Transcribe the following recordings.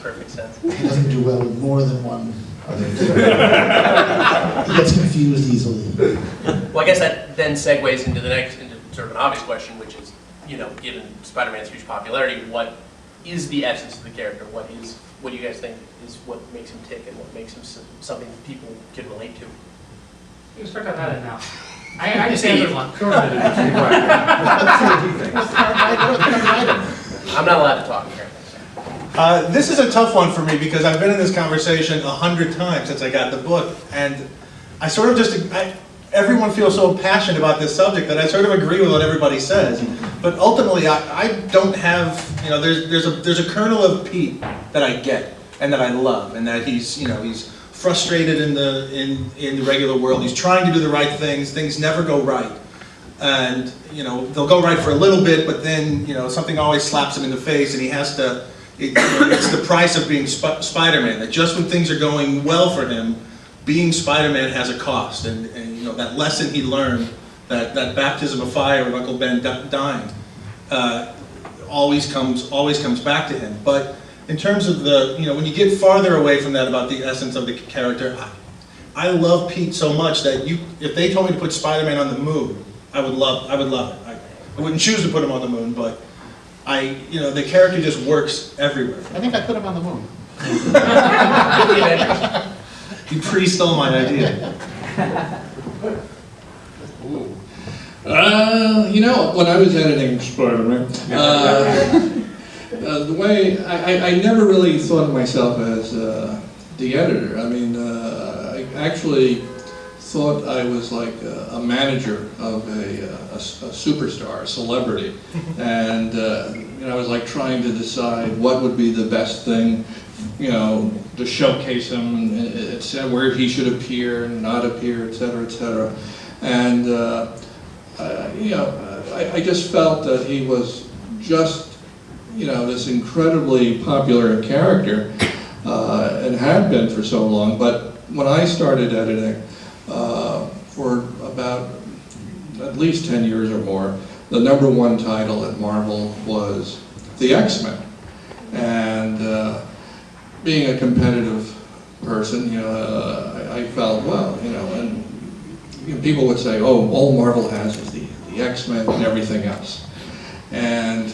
perfect sense. He doesn't do well with more than one other. He gets confused easily. Well, I guess that then segues into the next, into sort of an obvious question, which is, you know, given Spider-Man's huge popularity, what is the essence of the character? What do you guys think is what makes him tick and what makes him something that people can relate to? You can start that now. I just answered one. I'm not allowed to talk here. This is a tough one for me because I've been in this conversation 100 times since I got the book, and I sort of everyone feels so passionate about this subject that I sort of agree with what everybody says. But ultimately, I don't have, you know, there's a kernel of Pete that I get and that I love, and that he's, you know, he's frustrated in the regular world. He's trying to do the right things. Things never go right, and you know they'll go right for a little bit, but then you know something always slaps him in the face, and he has to. It's the price of being Spider-Man. That just when things are going well for him, being Spider-Man has a cost, and you know that lesson he learned, that baptism of fire of Uncle Ben dying, always comes back to him. But in terms of the, you know, when you get farther away from that about the essence of the character, I love Pete so much that if they told me to put Spider-Man on the moon, I would love it. I wouldn't choose to put him on the moon, but you know, the character just works everywhere. I think I put him on the moon. You pre-stole my idea. You know, when I was editing Spider-Man, the way I never really thought of myself as the editor. I mean, I actually thought I was like a manager of a superstar, a celebrity, and you know, I was like trying to decide what would be the best thing, you know, to showcase him, and where he should appear and not appear, etc., etc. And you know, I just felt that he was just, you know, this incredibly popular character, and had been for so long. But when I started editing, for about at least 10 years or more, the #1 title at Marvel was the X-Men. And being a competitive person, you know, I felt, well, you know, and you know, people would say, oh, all Marvel has is the X-Men and everything else. And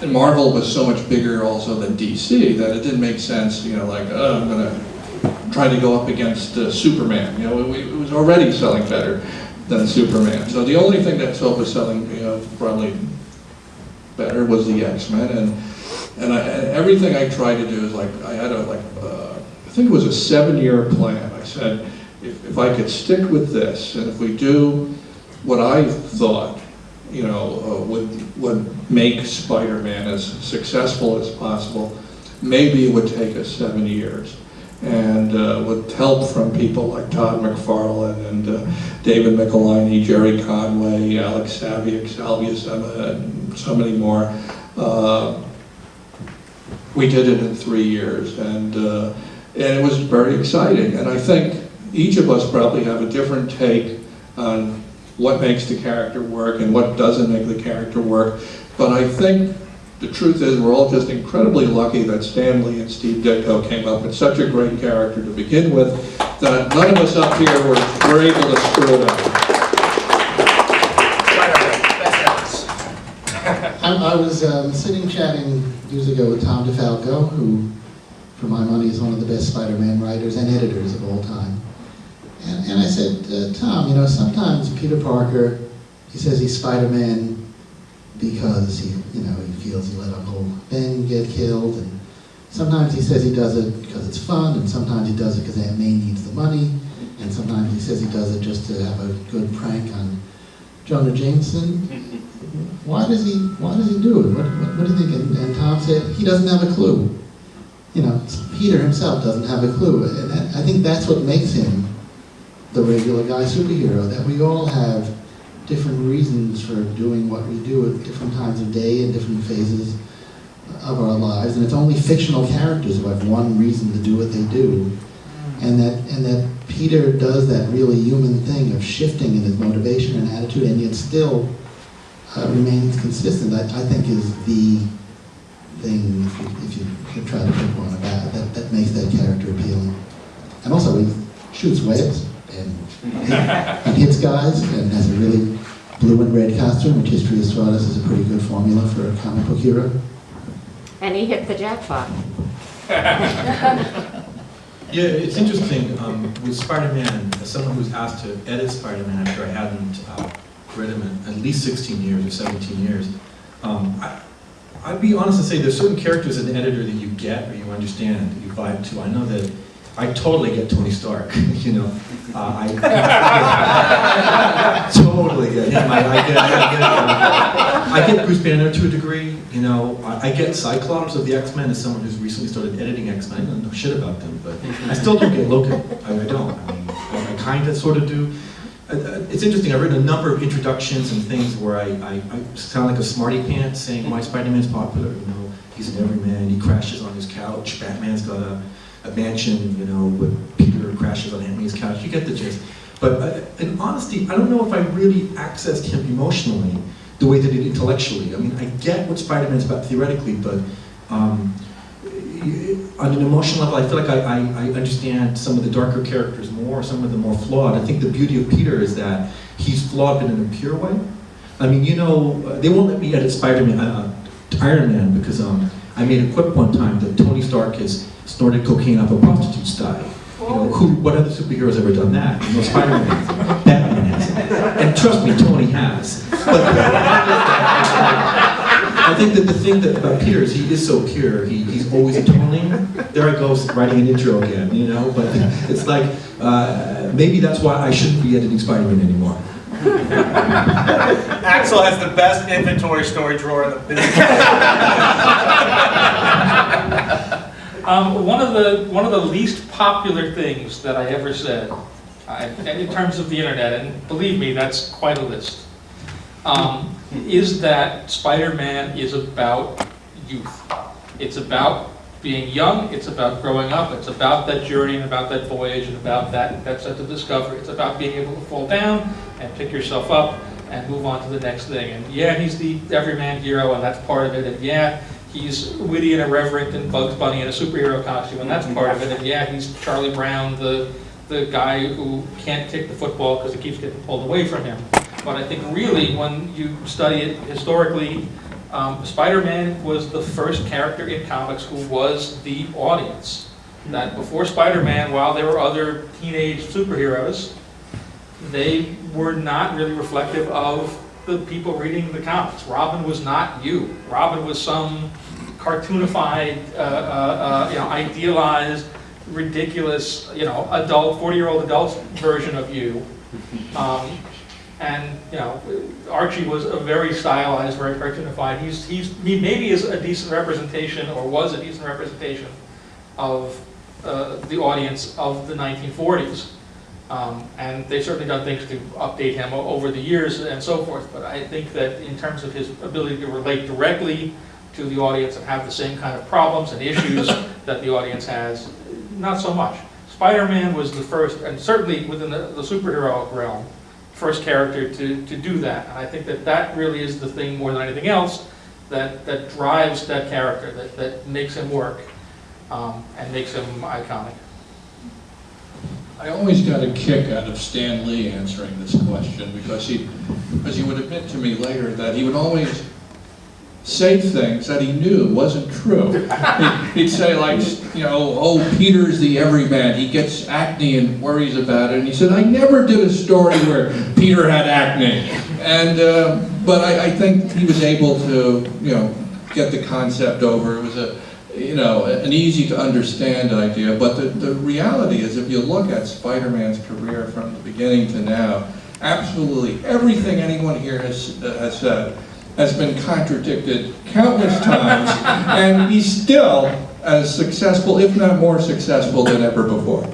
Marvel was so much bigger also than DC that it didn't make sense, you know, like, oh, I'm going to try to go up against Superman. You know, it was already selling better than Superman. So the only thing that was selling, you know, probably better was the X-Men, and everything I tried to do is like, I had I think it was a 7-year plan. I said, if I could stick with this, and if we do what I thought, you know, would make Spider-Man as successful as possible, maybe it would take us 7 years. And with help from people like Todd McFarlane and David Michelinie, Jerry Conway, Alex Saviuk, Salvius, and so many more, we did it in 3 years, and it was very exciting. And I think each of us probably have a different take on what makes the character work and what doesn't make the character work. But I think the truth is we're all just incredibly lucky that Stan Lee and Steve Ditko came up with such a great character to begin with that none of us up here were able to screw it up. I was sitting chatting years ago with Tom DeFalco, who, for my money, is one of the best Spider-Man writers and editors of all time. And I said, Tom, you know, sometimes Peter Parker, he says he's Spider-Man because he feels he let Uncle Ben get killed, and sometimes he says he does it because it's fun, and sometimes he does it because Aunt May needs the money, and sometimes he says he does it just to have a good prank on Jonah Jameson. Why does he do it? What do you think? And Tom said he doesn't have a clue. You know, Peter himself doesn't have a clue, and I think that's what makes him the regular guy superhero. That we all have different reasons for doing what we do at different times of day and different phases of our lives, and it's only fictional characters who have one reason to do what they do, and that Peter does that really human thing of shifting in his motivation and attitude, and yet still remains consistent. I think is the thing, if you try to pick one about that makes that character appealing. And also, he shoots webs and hits guys and has a really blue and red costume, which history has taught us is a pretty good formula for a comic book hero. And he hit the jackpot. Yeah, it's interesting, with Spider-Man, as someone who was asked to edit Spider-Man after I hadn't read him in at least 16 years or 17 years, I'd be honest and say there's certain characters as an editor that you get or you understand, you vibe to. I know that I totally get Tony Stark, you know. I totally get him. I get Bruce Banner to a degree, you know. I get Cyclops of the X-Men as someone who's recently started editing X-Men. I don't know shit about them, but I still don't get Logan. I don't. I mean, I kind of sort of do. It's interesting, I've written a number of introductions and things where I sound like a smarty pants saying why Spider-Man's popular, you know. He's an everyman, he crashes on his couch, Batman's got a mansion, you know, with Peter crashes on Aunt May's couch. You get the gist. But in honesty, I don't know if I really accessed him emotionally the way that he did intellectually. I mean, I get what Spider-Man's about theoretically, but on an emotional level, I feel like I understand some of the darker characters more, some of them more flawed. I think the beauty of Peter is that he's flawed but in a pure way. I mean, you know, they won't let me edit Spider-Man, Iron Man, because I made a quip one time that Tony Stark has snorted cocaine up a prostitute's thigh. You know, what other superhero's ever done that? You know, Spider-Man has. Batman has. And trust me, Tony has. But I think that the thing about Peter is he is so pure. He's always atoning. There I go, writing an intro again, you know? But it's like, maybe that's why I shouldn't be editing Spider-Man anymore. Axel has the best inventory storage drawer in the business. One of the least popular things that I ever said, in terms of the internet, and believe me, that's quite a list, is that Spider-Man is about youth. It's about being young, it's about growing up, it's about that journey and about that voyage and about that sense of discovery. It's about being able to fall down and pick yourself up and move on to the next thing. And yeah, he's the everyman hero and that's part of it, and yeah, he's witty and irreverent and Bugs Bunny in a superhero costume, and that's part of it. And yeah, he's Charlie Brown, the guy who can't kick the football because it keeps getting pulled away from him. But I think really, when you study it historically, Spider-Man was the first character in comics who was the audience. That before Spider-Man, while there were other teenage superheroes, they were not really reflective of the people reading the comics. Robin was not you. Robin was some cartoonified, idealized, ridiculous, adult, 40-year-old adult version of you. And Archie was a very stylized, very cartoonified. He maybe is a decent representation, or was a decent representation of the audience of the 1940s. And they've certainly done things to update him over the years and so forth. But I think that in terms of his ability to relate directly to the audience and have the same kind of problems and issues that the audience has, not so much. Spider-Man was the first, and certainly within the superhero realm, first character to do that. And I think that really is the thing more than anything else that drives that character, that makes him work and makes him iconic. I always got a kick out of Stan Lee answering this question because he would admit to me later that he would always say things that he knew wasn't true. He'd say like, oh, Peter's the everyman. He gets acne and worries about it. And he said, I never did a story where Peter had acne. And but I think he was able to get the concept over. It was an easy to understand idea. But the reality is, if you look at Spider-Man's career from the beginning to now, absolutely everything anyone here has said has been contradicted countless times, and he's still as successful, if not more successful, than ever before.